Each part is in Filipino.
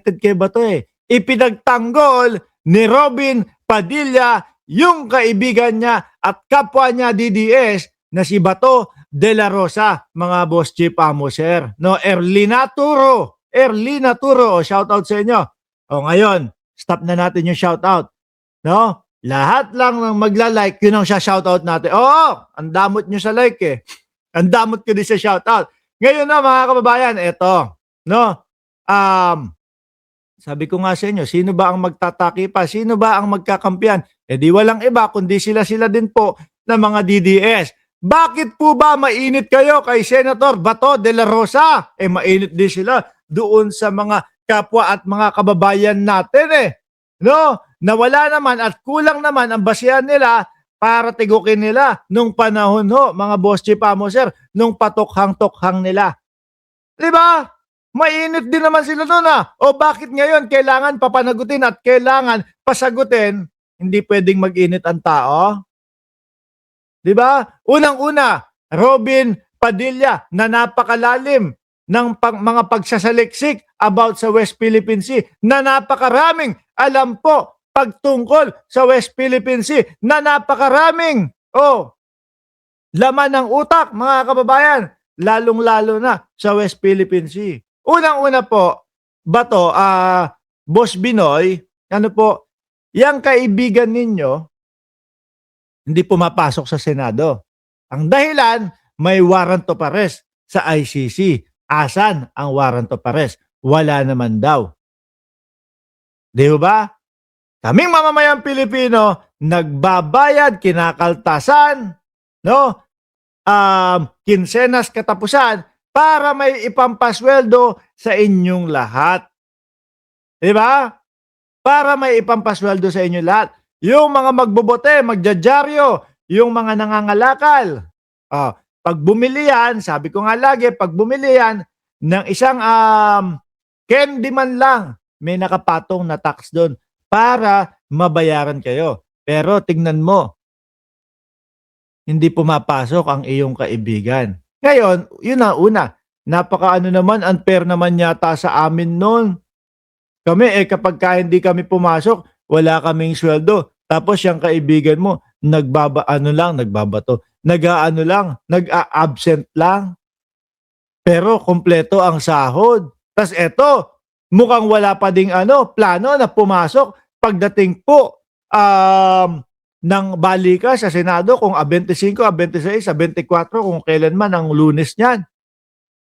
kay Bato eh. Ipinagtanggol ni Robin Padilla yung kaibigan niya at kapwa niya DDS na si Bato de la Rosa, mga boss chief amoser. No, Erlina Turo. Erlina Turo, shoutout sa inyo. O ngayon, stop na natin yung shoutout. No? Lahat lang ng magla-like, yun ang shoutout natin. Oo, ang damot nyo sa like eh. Ang damot ko din sa shoutout. Ngayon na mga kababayan, eto. No? Sabi ko nga sa inyo, sino ba ang magtataki pa? Sino ba ang magkakampiyan? Eh di walang iba, kundi sila din po na mga DDS. Bakit po ba mainit kayo kay Senator Bato de la Rosa? Eh mainit din sila doon sa mga kapwa at mga kababayan natin eh. No? Nawala naman at kulang naman ang basihan nila para tigukin nila nung panahon ho, mga boss chief amoser, nung patokhang-tokhang nila. Di ba? Mainit din naman sila doon O bakit ngayon kailangan papanagutin at kailangan pasagutin? Hindi pwedeng mag-init ang tao. Di ba? Unang-una, Robin Padilla na napakalalim ng mga pagsasaliksik about sa West Philippine Sea na napakaraming alam po pagtungkol sa West Philippine Sea na napakaraming laman ng utak, mga kababayan, lalong-lalo na sa West Philippine Sea. Unang-una po, Bato, Boss Binoy, ano po, yung kaibigan ninyo, hindi pumapasok sa Senado. Ang dahilan, may warrant of arrest sa ICC. Asan ang warrant of arrest? Wala naman daw. Di ba? Kaming mamamayang Pilipino, nagbabayad, kinakaltasan, no? Kinsenas katapusan, para may ipampasweldo sa inyong lahat. Di ba? Para may ipampasweldo sa inyong lahat. Yung mga magbobote, magjajaryo, yung mga nangangalakal. Pag bumili yan, sabi ko nga lagi, pag bumili yan ng isang candy man lang, may nakapatong na tax doon para mabayaran kayo. Pero tingnan mo, hindi pumapasok ang iyong kaibigan. Ngayon, yun na una, napakaano naman, unfair naman yata sa amin noon. Kami kapag hindi kami pumasok, wala kaming sweldo. Tapos yung kaibigan mo, nagbabato, nag-absent lang. Pero kompleto ang sahod. Tapos eto, mukhang wala pa ding plano na pumasok pagdating po ng balika sa Senado kung 25, 26, 24, kung kailan man ang Lunes niyan.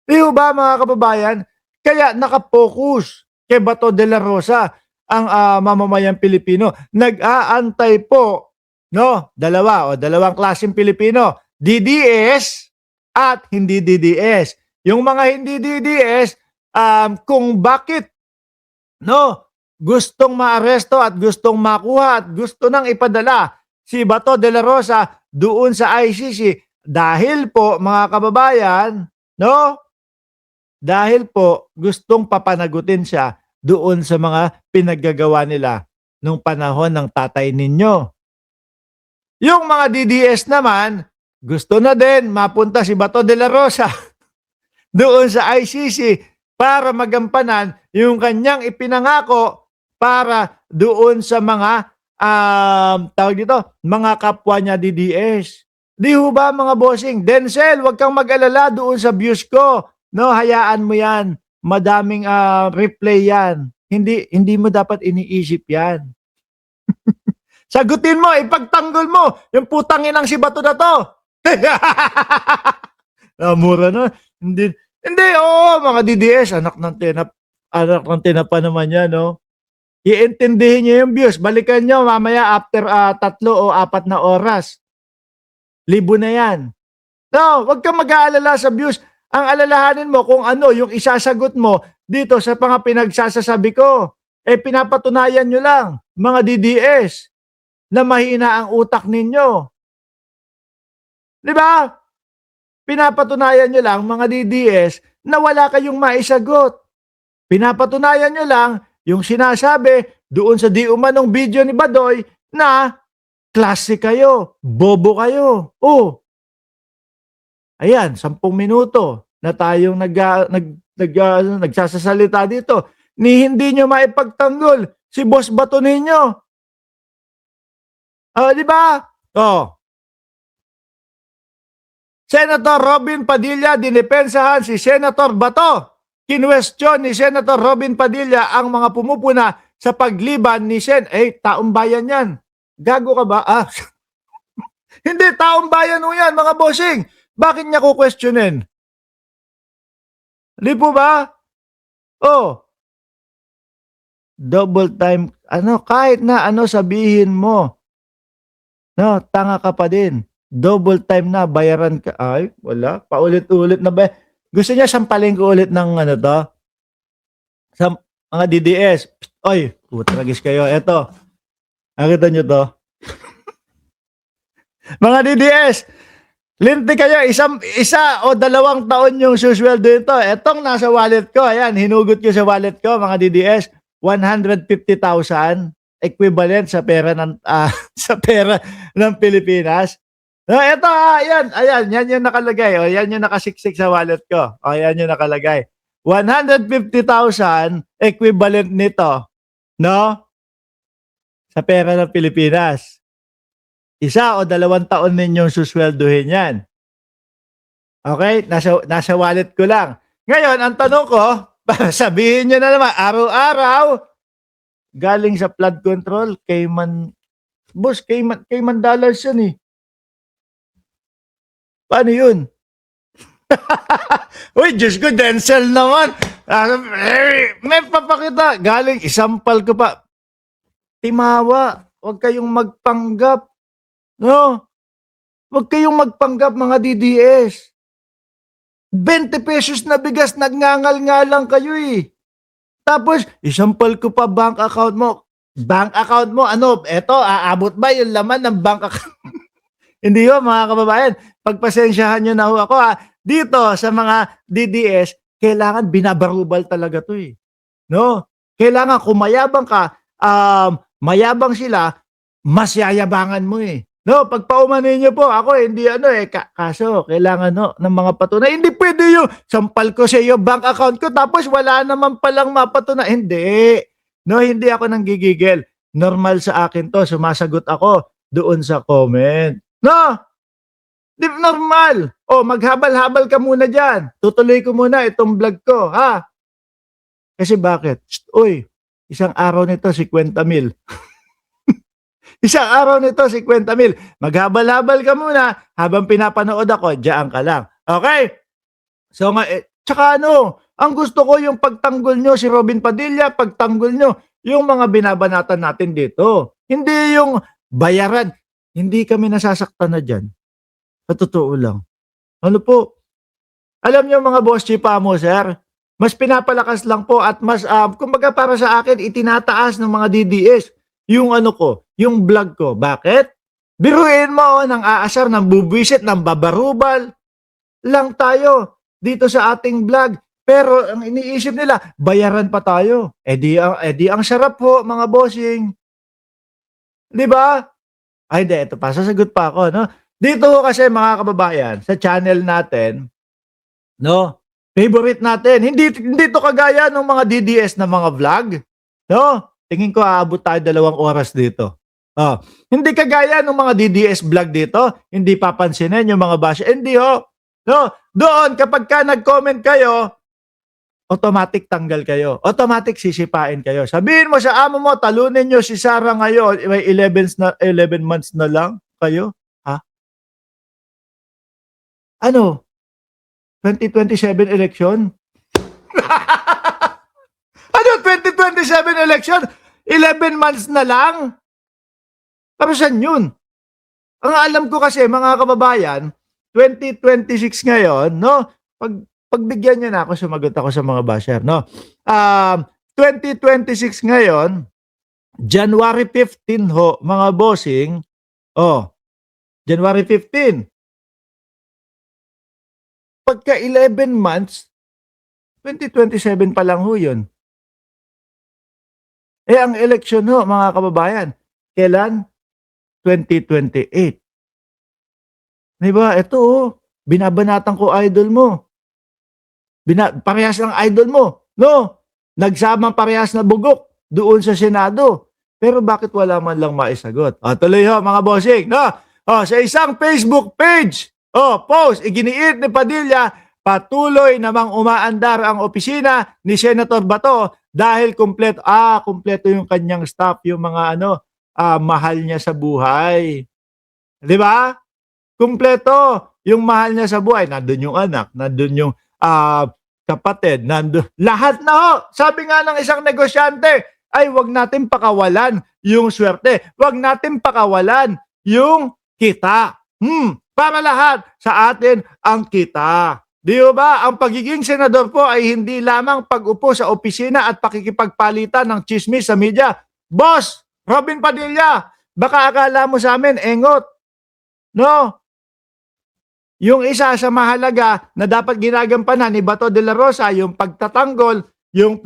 Di ba mga kababayan? Kaya nakapokus kay Bato de la Rosa ang mamamayang Pilipino. Nag-aantay po, no? Dalawang klaseng Pilipino. DDS at hindi DDS. Yung mga hindi DDS, kung bakit, no? Gustong maaresto at gustong makuha at gusto nang ipadala si Bato de la Rosa doon sa ICC dahil po, mga kababayan, no? Dahil po gustong papanagutin siya doon sa mga pinaggagawa nila nung panahon ng tatay ninyo. Yung mga DDS naman, gusto na din mapunta si Bato de la Rosa doon sa ICC para magampanan yung kanyang ipinangako para doon sa mga tawag dito, mga kapwa niya DDS. Di ho ba mga bossing? Denzel, wag kang mag-alala doon sa views ko. No, hayaan mo yan. Madaming replay yan. Hindi mo dapat iniisip yan. Sagutin mo, ipagtanggol mo yung putang inang si Bato na to. Mura na. Hindi, mga DDS, anak ng tinapa naman yan, no? Iintindihin niyo yung views. Balikan niyo mamaya after 3 o 4 na oras. Libo na yan. No, wag kang mag-aalala sa views. Ang alalahanin mo kung ano yung isasagot mo dito sa mga pinagsasasabi ko. Pinapatunayan nyo lang, mga DDS, na mahina ang utak ninyo. Di ba? Pinapatunayan nyo lang, mga DDS, na wala kayong maisagot. Pinapatunayan nyo lang yung sinasabi doon sa di umanong video ni Badoy na klase kayo, bobo kayo. Ayan, 10 minuto na tayong nagsasasalita dito. ni hindi nyo maipagtanggol si Boss Bato ninyo. Di ba? Senator Robin Padilla dinipensahan si Senator Bato. Kinwestiyon ni Senator Robin Padilla ang mga pumupuna sa pagliban ni taong bayan yan. Gago ka ba? Hindi, taong bayan ho yan, mga bossing. Bakit niya kukwestiyonin? Di po ba? Double time, kahit na sabihin mo, tanga ka pa din. Double time na, bayaran ka. Ay, wala. Paulit-ulit na ba? Gusto niya sampalin ko ulit ng sa mga DDS. Oy, putragis kayo. Eto. Nakita nyo to? Mga DDS, linti kayo, isa o 2 taon yung susweldo ito. Etong nasa wallet ko, ayan, hinugot ko sa wallet ko, mga DDS, 150,000 equivalent sa pera ng sa pera ng Pilipinas. Ito, ayan, yan yung nakalagay. Yan yung nakasiksik sa wallet ko. Yan yung nakalagay. 150,000 equivalent nito, sa pera ng Pilipinas. 1 o 2 taon ninyong susweldohin yan. Okay? Nasa wallet ko lang. Ngayon, ang tanong ko, para sabihin nyo na naman, araw-araw, galing sa flood control, Cayman dollars yan eh. Paano yun? Uy, Diyos ko, Denzel naman. May papakita. Galing, isampal ko pa. Timawa, huwag kayong magpanggap. Huwag kayong magpanggap, mga DDS. 20 pesos na bigas, nagngangal-ngalang kayo eh. Tapos, isampal ko pa bank account mo. Bank account mo, eto, aabot ba yung laman ng bank account? Hindi ho, mga kababayan. Pagpasensyahan nyo na ho ako. Dito, sa mga DDS, kailangan binabarubal talaga to eh. Kailangan kung mayabang ka, mayabang sila, mas yayabangan mo eh. Pag paumanin nyo po, ako hindi kaso kailangan ng mga patunay. Hindi pwede yung sampal ko sa iyo bank account ko tapos wala naman palang mapatunay. Hindi. Hindi ako nanggigigil. Normal sa akin to, sumasagot ako doon sa comment. Di normal. Maghabal-habal ka muna dyan. Tutuloy ko muna itong vlog ko, ha? Kasi bakit? Isang araw nito, 50,000. Isang araw nito, 50,000. Maghabal-habal ka muna habang pinapanood ako, diyan ka lang. Okay? So, tsaka ang gusto ko yung pagtanggol nyo si Robin Padilla, pagtanggol nyo yung mga binabanatan natin dito. Hindi yung bayaran. Hindi kami nasasaktan na dyan. Sa totoo lang. Alam nyo mga boss chipa mo, sir, mas pinapalakas lang po at mas, kumbaga para sa akin, itinataas ng mga DDS yung yung vlog ko. Bakit? Biruin mo ng aasar, ng bubwisit, ng babarubal lang tayo dito sa ating vlog. Pero ang iniisip nila, bayaran pa tayo. Di ang sarap po, mga bossing. Di ba? Ay, ito pa. Sasagot pa ako, Dito kasi mga kababayan, sa channel natin, favorite natin. Hindi to kagaya ng mga DDS na mga vlog. Tingin ko aabot tayo 2 oras dito. Hindi kagaya ng mga DDS vlog dito. Hindi papansinin yung mga bash. Hindi doon kapag ka nag-comment kayo, automatic tanggal kayo. Automatic sisipain kayo. Sabihin mo sa amo mo, talunin nyo si Sarah ngayon. May 11 months na lang kayo. 2027 election? 2027 election? 11 months na lang? Para saan yun? Ang alam ko kasi, mga kababayan, 2026 ngayon, pagbigyan nyo na ako, sumagot ako sa mga basher, 2026 ngayon, January 15 ho, mga bossing, January 15. Pagka 11 months, 2027 pa lang ho yun. Ang election ho, mga kababayan, kailan? 2028. Diba? Ito binabanatan ko idol mo. Parehas ng idol mo. nagsamang parehas na bugok doon sa Senado. Pero bakit wala man lang maisagot? Tuloy ho mga bossing, no? Sa isang Facebook page, post, iginiit ni Padilla, patuloy namang umaandar ang opisina ni Senator Bato dahil kumpleto yung kanyang staff, yung mga mahal niya sa buhay. 'Di ba? Kumpleto yung mahal niya sa buhay. Nandun yung anak, nandun yung kapatid, nandun. Lahat na ho. Sabi nga ng isang negosyante, ay wag natin pakawalan yung swerte. Wag natin pakawalan yung kita. Para lahat sa atin ang kita. Di ba? Ang pagiging senador po ay hindi lamang pag-upo sa opisina at pakikipagpalitan ng chismis sa media. Boss, Robin Padilla, baka akala mo sa amin, engot. No? Yung isa sa mahalaga na dapat ginagampanan ni Bato de la Rosa, yung pagtatanggol, yung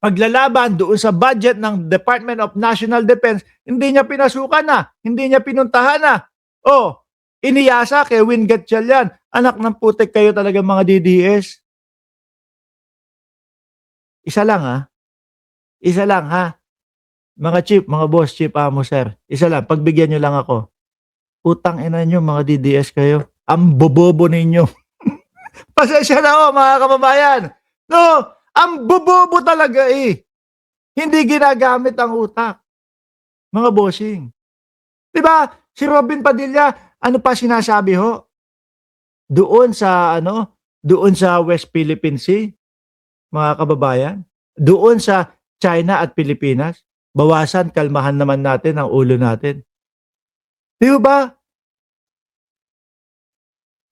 paglalaban doon sa budget ng Department of National Defense, hindi niya pinasukan na, hindi niya pinuntahan na. Iniyasa kay Win Gatchalian. Anak ng putik kayo talaga mga DDS. Isa lang ha. Mga chief, mga boss, chief amo sir. Isa lang, pagbigyan nyo lang ako. Putang ina nyo mga DDS kayo. Ang bobobo ninyo. Pasensya na mga kababayan. No, ang bobobo talaga eh. Hindi ginagamit ang utak. Mga bossing. Diba? Si Robin Padilla, ano pa sinasabi ho? Doon sa West Philippine Sea, mga kababayan. Doon sa China at Pilipinas, bawasan, kalmahan naman natin ang ulo natin. Di ba?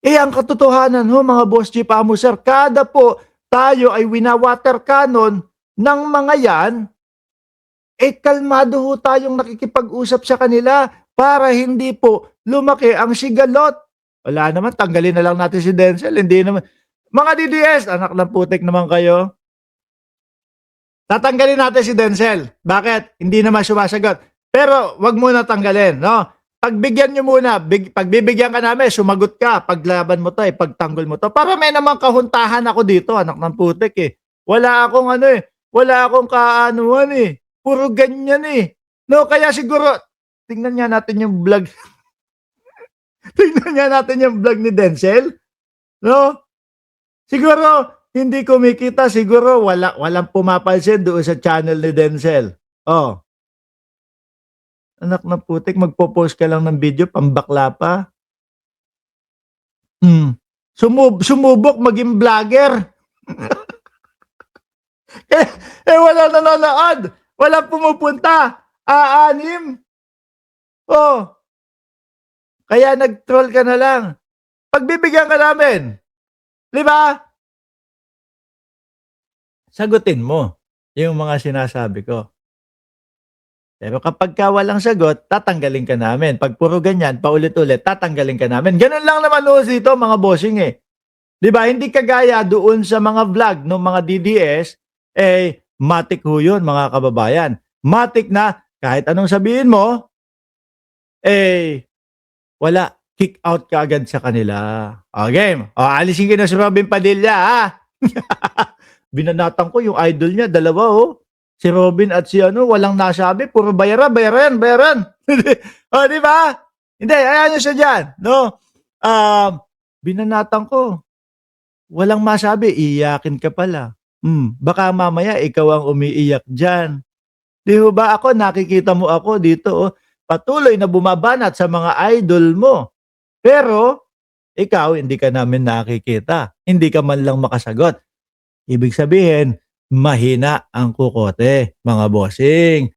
Ang katotohanan ho, mga boss chief amo sir, kada po tayo ay winawater cannon ng mga yan, kalmado ho tayong nakikipag-usap sa kanila para hindi po lumaki ang sigalot. Wala naman, tanggalin na lang natin si Denzel. Hindi naman. Mga DDS, anak ng putik naman kayo. Tatanggalin natin si Denzel. Bakit? Hindi naman sumasagot. Pero wag muna tanggalin, no? Pagbigyan nyo muna, pagbibigyan ka namin, sumagot ka, paglaban mo to, pagtanggol mo to. Para may namang kahuntahan ako dito, anak ng putik eh. Wala akong wala akong kaanuhan eh. Puro ganyan eh. No, kaya siguro, tingnan nga natin yung vlog. Tingnan nga natin yung vlog ni Denzel. No? Siguro, hindi kumikita, siguro walang pumapansin doon sa channel ni Denzel. Anak na putik, magpo-post ka lang ng video, pambakla pa. Sumubok maging vlogger. Walang nanonood. Walang pumupunta. Aanim. Kaya nag-troll ka na lang. Pagbibigyan ka namin. Di ba? Sagutin mo yung mga sinasabi ko. Pero kapag walang sagot, tatanggalin ka namin. Pag puro ganyan, paulit-ulit, tatanggalin ka namin. Ganun lang naman dito, mga bossing eh. Di ba? Hindi kagaya doon sa mga vlog ng mga DDS, matik ho yun, mga kababayan. Matik na, kahit anong sabihin mo, wala. Kick out ka agad sa kanila. Game. Alisin ka na si Robin Padilla, ha? Binanatan ko yung idol niya, dalawa, Si Robin at si walang nasabi, puro bayaran. Di ba? Hindi, ayan nyo siya dyan. No? Binanatan ko. Walang masabi, iyakin ka pala. Baka mamaya ikaw ang umiiyak dyan. Di ba ako, nakikita mo ako dito, patuloy na bumabanat sa mga idol mo. Pero, ikaw, hindi ka namin nakikita. Hindi ka man lang makasagot. Ibig sabihin, mahina ang kukote, mga bossing.